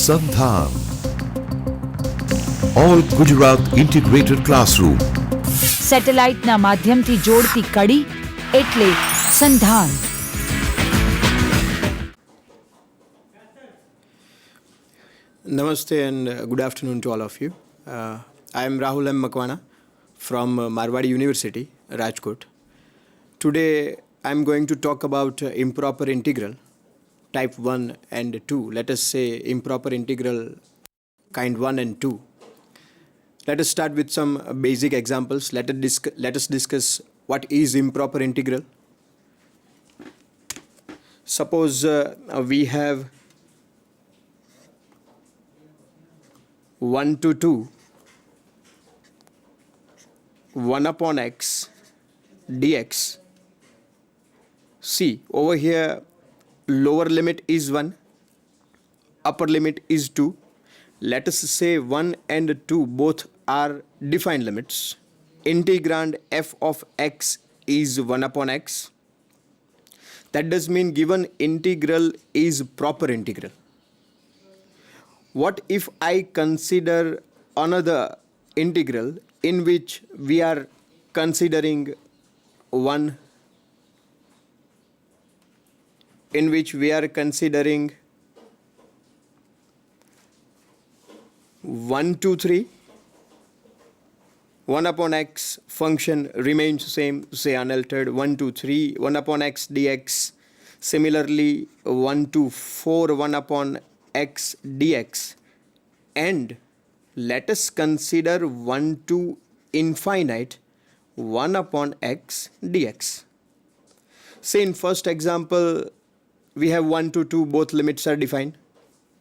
SANDHAN, All Gujarat Integrated Classroom. સેટેલાઇટના માધ્યમથી જોડતી કડી એટલે સંધાન. Namaste and good afternoon to all of you. I am Rahul M. Makwana from Marwadi University, Rajkot. Today I am going to talk about improper integral, type 1 and 2. Let us say improper integral kind 1 and 2. Let us start with some basic examples. Let us discuss what is improper integral. Suppose we have 1 to 2, 1 upon x dx. See, over here lower limit is 1, upper limit is 2. Let us say 1 and 2 both are defined limits. Integrand f of x is 1 upon x. That does mean given integral is proper integral. What if I consider another integral in which we are considering 1 to 3, 1 upon x function remains same, say unaltered, 1 to 3, 1 upon x dx. Similarly, 1 to 4, 1 upon x dx. And let us consider 1 to infinite, 1 upon x dx. Say in first example, we have 1 to 2, both limits are defined.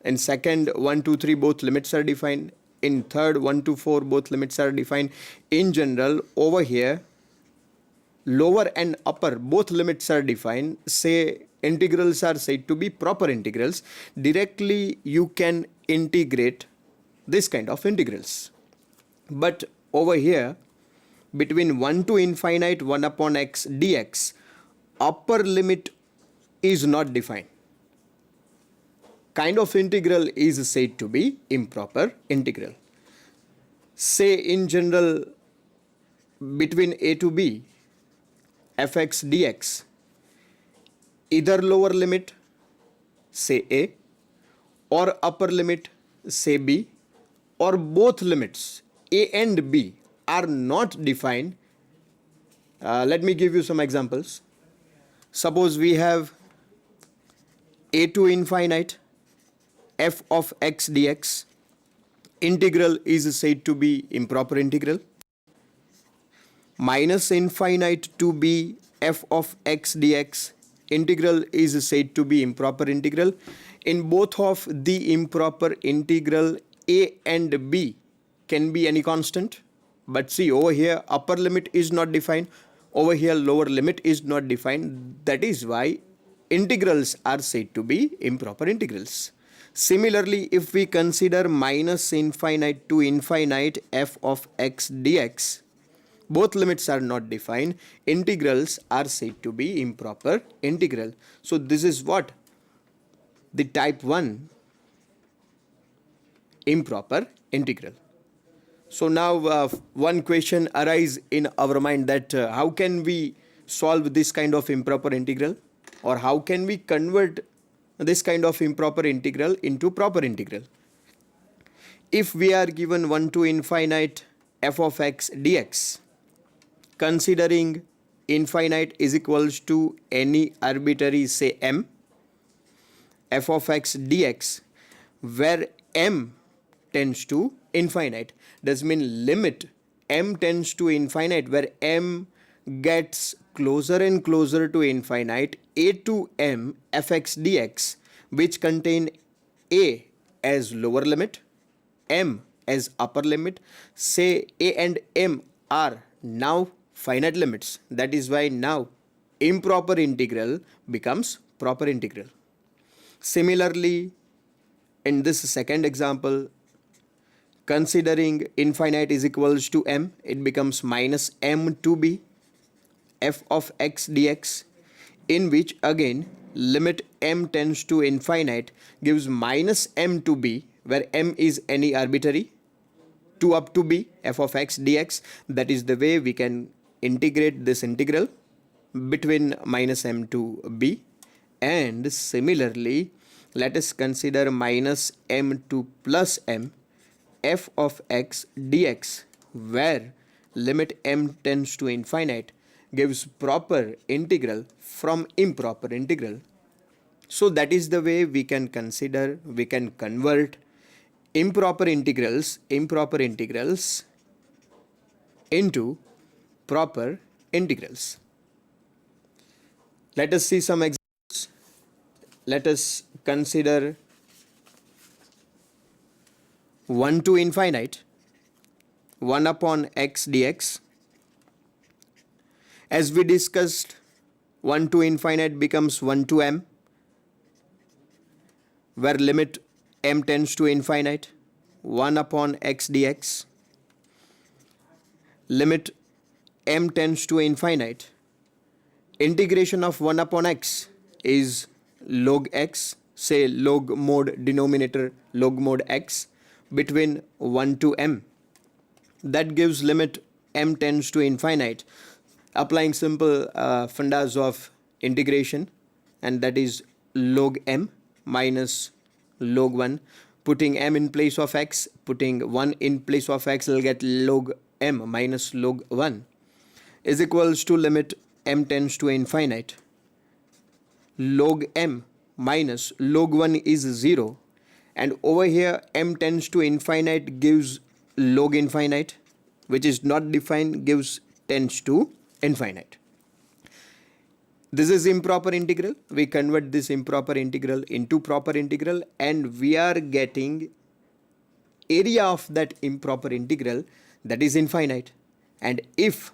In second, 1 to 3, both limits are defined. In third, 1 to 4, both limits are defined. In general, over here, lower and upper, both limits are defined. Say integrals are said to be proper integrals. Directly, you can integrate this kind of integrals. But over here, between 1 to infinite, 1 upon x dx, upper limit is not defined. Kind of integral is said to be improper integral. Say in general, between a to b, fx dx, either lower limit, say a, or upper limit, say b, or both limits, a and b, are not defined. Let me give you some examples. Suppose we have a to infinite, f of x dx. Integral is said to be improper integral. Minus infinite to b, f of x dx. Integral is said to be improper integral. In both of the improper integral, a and b can be any constant. But see, over here upper limit is not defined. Over here lower limit is not defined. That is why integrals are said to be improper integrals. Similarly, if we consider minus infinite to infinite f of x dx, both limits are not defined. Integrals are said to be improper integral. So this is what? The type 1 improper integral. So now one question arises in our mind that how can we solve this kind of improper integral, or how can we convert this kind of improper integral into proper integral? If we are given 1 to infinite f of x dx, considering infinite is equals to any arbitrary, say m, f of x dx, where m tends to infinite, does mean limit m tends to infinite, where m gets closer and closer to infinite, a to m fx dx, which contain a as lower limit, m as upper limit. Say a and m are now finite limits. That is why now improper integral becomes proper integral. Similarly, in this second example, considering infinite is equals to m, it becomes minus m to b, f of x dx, in which again limit m tends to infinite gives minus m to b, where m is any arbitrary, 2 up to b f of x dx. That is the way we can integrate this integral between minus m to b. And similarly, let us consider minus m to plus m f of x dx, where limit m tends to infinite gives proper integral from improper integral. So that is the way we can consider, we can convert improper integrals into proper integrals. Let us see some examples. Let us consider 1 to infinite 1 upon x dx. As we discussed, 1 to infinite becomes 1 to m, where limit m tends to infinite, 1 upon x dx. Limit m tends to infinite. Integration of 1 upon x is log x, say log mod denominator log mod x, between 1 to m. That gives limit m tends to infinite. Applying simple fundas of integration, and that is log m minus log 1. Putting m in place of x, putting 1 in place of x, will get log m minus log 1 is equals to limit m tends to infinite. Log m minus log 1 is 0, and over here m tends to infinite gives log infinite, which is not defined, gives tends to infinite. This is improper integral. We convert this improper integral into proper integral, and we are getting area of that improper integral, that is infinite. And if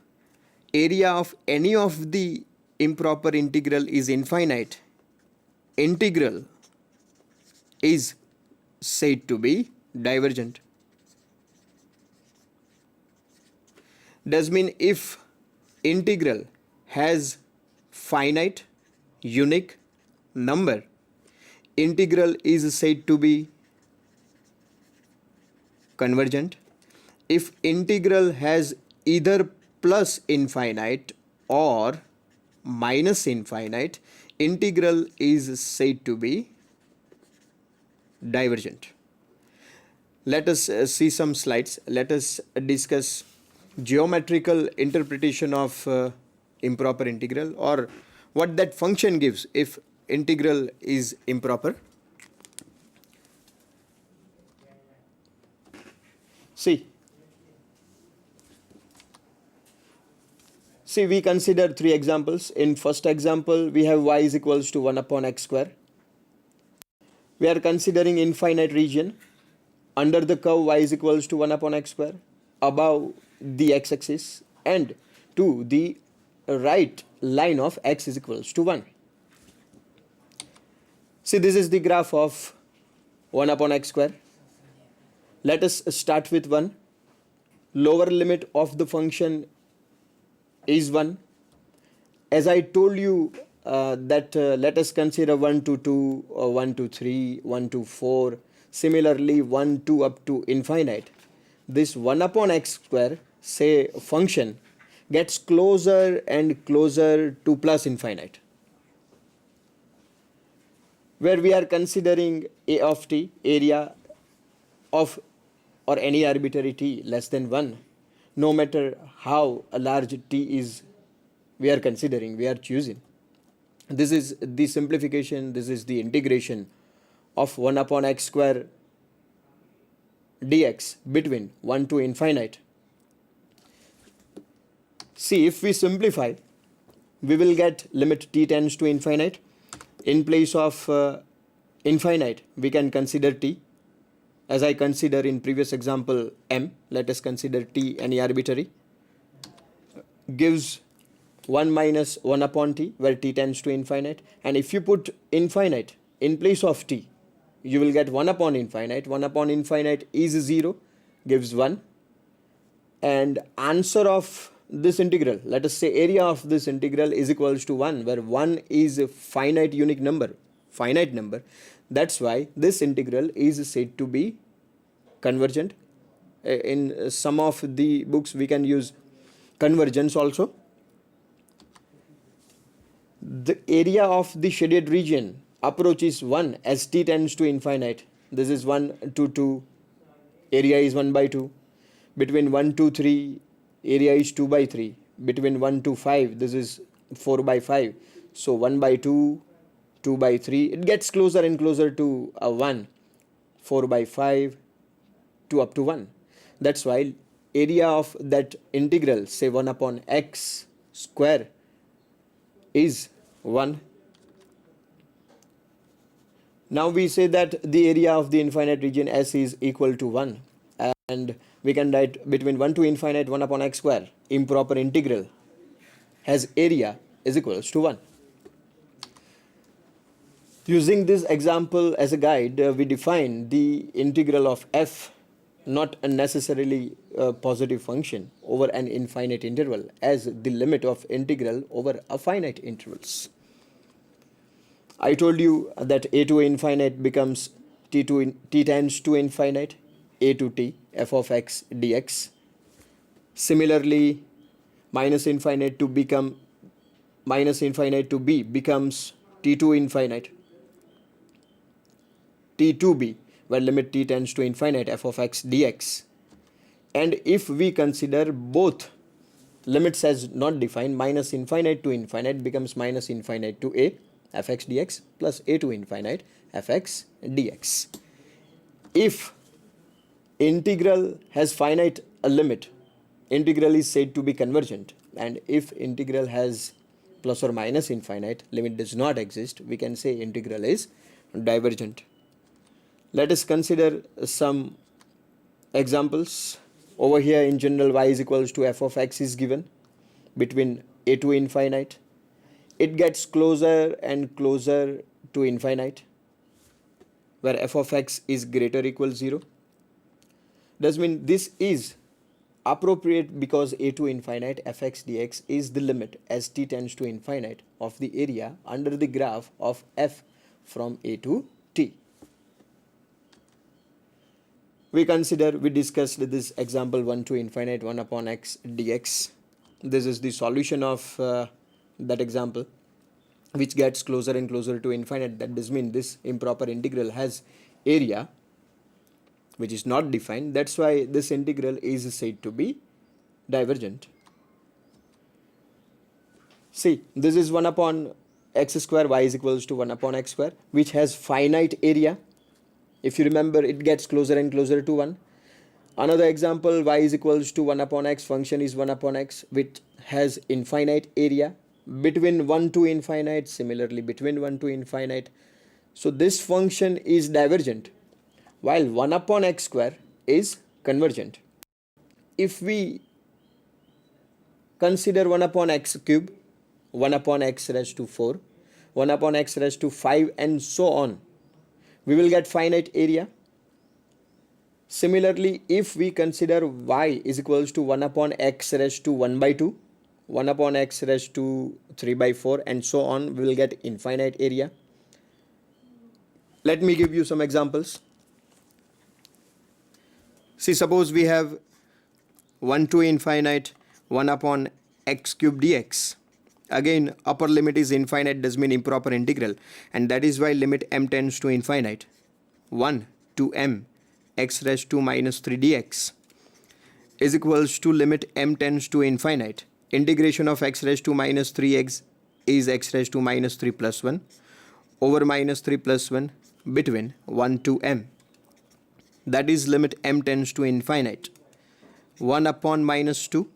area of any of the improper integral is infinite, integral is said to be divergent. Does mean if integral has finite unique number, integral is said to be convergent. If integral has either plus infinite or minus infinite, integral is said to be divergent. Let us see some slides. Let us discuss geometrical interpretation of improper integral, or what that function gives if integral is improper. See, we consider 3 examples. In first example, we have y is equals to 1 upon x square. We are considering infinite region. Under the curve, y is equals to 1 upon x square, above the x-axis, and to the right line of x is equals to 1. See, this is the graph of 1 upon x square. Let us start with 1. Lower limit of the function is 1. As I told you that let us consider 1 to 2, or 1 to 3, 1 to 4, similarly 1 to up to infinite. This 1 upon x square, say function, gets closer and closer to plus infinite, where we are considering a of t, area of or any arbitrary t less than 1, no matter how large t is we are considering, we are choosing. This is the simplification, this is the integration of 1 upon x square dx between 1 to infinite. See, if we simplify, we will get limit t tends to infinite. In place of infinite, we can consider t. As I consider in previous example m, let us consider t any arbitrary. Gives 1 minus 1 upon t, where t tends to infinite. And if you put infinite in place of t, you will get 1 upon infinite. 1 upon infinite is 0, gives 1. And answer of this integral, let us say area of this integral, is equals to 1, where 1 is a finite unique number, finite number. That's why this integral is said to be convergent. In some of the books we can use convergence also. The area of the shaded region approaches 1 as t tends to infinite. This is 1 to 2, area is 1 by 2. Between 1 to 3, area is 2 by 3. Between 1 to 5, this is 4 by 5. So 1 by 2, 2 by 3, it gets closer and closer to a 1, 4 by 5 to up to 1. That's why area of that integral, say 1 upon x square, is 1. Now we say that the area of the infinite region S is equal to 1, and we can write between 1 to infinite 1 upon x square, improper integral has area is equals to 1. Using this example as a guide, we define the integral of f, not a necessarily positive function, over an infinite interval as the limit of integral over a finite intervals. I told you that a to infinite becomes t tends to infinite, a to t, f of x dx. Similarly, minus infinite to b becomes t to infinite, t to b, where limit t tends to infinite, f of x dx. And if we consider both limits as not defined, minus infinite to infinite becomes minus infinite to a, fx dx, plus a to infinite, fx dx. If integral has finite a limit, integral is said to be convergent. And if integral has plus or minus infinite, limit does not exist, we can say integral is divergent. Let us consider some examples. Over here in general, y is equals to f of x is given between a to infinite. It gets closer and closer to infinite, where f of x is greater or equal 0. Does mean this is appropriate because a to infinite fx dx is the limit as t tends to infinite of the area under the graph of f from a to t. We discussed this example 1 to infinite 1 upon x dx. This is the solution of that example, which gets closer and closer to infinite. That does mean this improper integral has area which is not defined. That's why this integral is said to be divergent. See, this is 1 upon x square, y is equals to 1 upon x square, which has finite area. If you remember, it gets closer and closer to 1. Another example, y is equals to 1 upon x, function is 1 upon x, which has infinite area between 1 to infinite, similarly between 1 to infinite. So this function is divergent, while 1 upon x square is convergent. If we consider 1 upon x cube, 1 upon x raised to 4, 1 upon x raised to 5, and so on, we will get finite area. Similarly, if we consider y is equals to 1 upon x raised to 1 by 2, 1 upon x raised to 3 by 4, and so on, we will get infinite area. Let me give you some examples. See, suppose we have 1 to infinite 1 upon x cube dx. Again, upper limit is infinite, does mean improper integral, and that is why limit m tends to infinite 1 to m x raised to minus 3 dx is equals to limit m tends to infinite. Integration of x raised to minus 3x is x raised to minus 3 plus 1 over minus 3 plus 1 between 1 to m. That is limit m tends to infinite. 1 upon minus 2.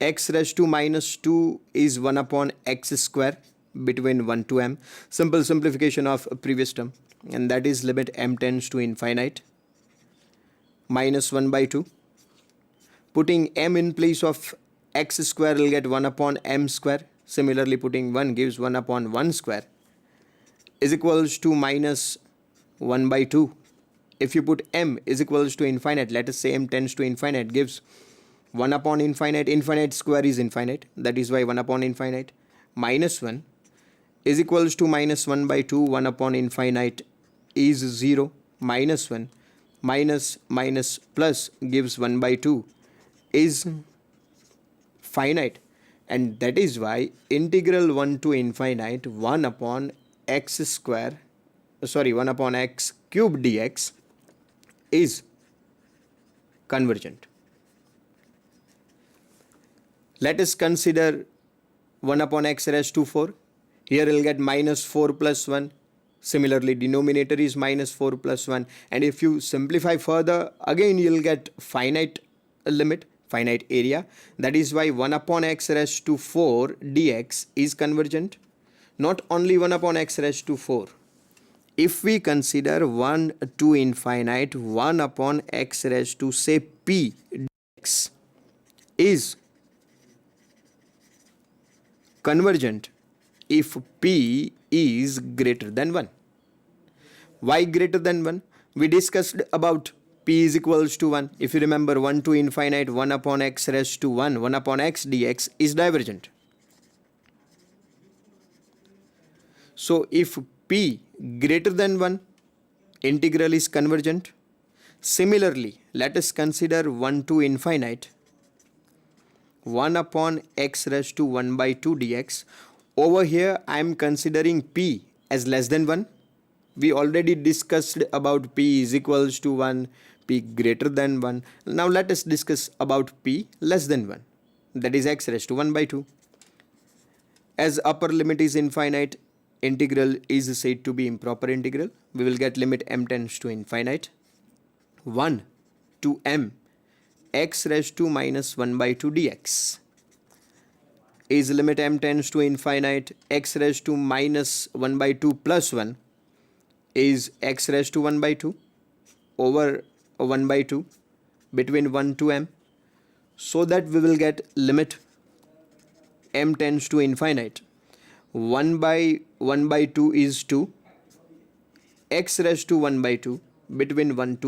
X raised to minus 2 is 1 upon x square between 1 to m. Simple simplification of a previous term, and that is limit m tends to infinite. Minus 1 by 2. Putting m in place of x square will get 1 upon m square. Similarly, putting 1 gives 1 upon 1 square is equals to minus 1 by 2. If you put m is equals to infinite, let us say m tends to infinite, gives 1 upon infinite. Infinite square is infinite, that is why 1 upon infinite minus 1 is equals to minus 1 by 2. 1 upon infinite is 0, minus 1, minus plus gives 1 by 2 is finite, and that is why integral 1 to infinite 1 upon x cube dx is convergent. Let us consider 1 upon x raised to 4. Here we'll get minus 4 plus 1. Similarly, denominator is minus 4 plus 1. And if you simplify further, again you'll get finite limit, finite area. That is why 1 upon x raised to 4 dx is convergent. Not only 1 upon x raised to 4. If we consider 1 to infinite 1 upon x raised to say p dx is convergent if p is greater than 1. Why greater than 1? We discussed about p is equals to 1. If you remember, 1 to infinite 1 upon x raised to 1 upon x dx is divergent. So if p greater than 1, integral is convergent. Similarly, let us consider 1 to infinite 1 upon x raised to 1 by 2 dx. Over here I am considering p as less than 1. We already discussed about p is equals to 1, p greater than 1. Now let us discuss about p less than 1. That is x raised to 1 by 2. As upper limit is infinite, integral is said to be improper integral. We will get limit m tends to infinite 1 to m x raised to minus 1 by 2 dx is limit m tends to infinite x raised to minus 1 by 2 plus 1 is x raised to 1 by 2 over 1 by 2 between 1 to m, so that we will get limit m tends to infinite 1 by 2 is 2 x raised to 1 by 2 between 1 to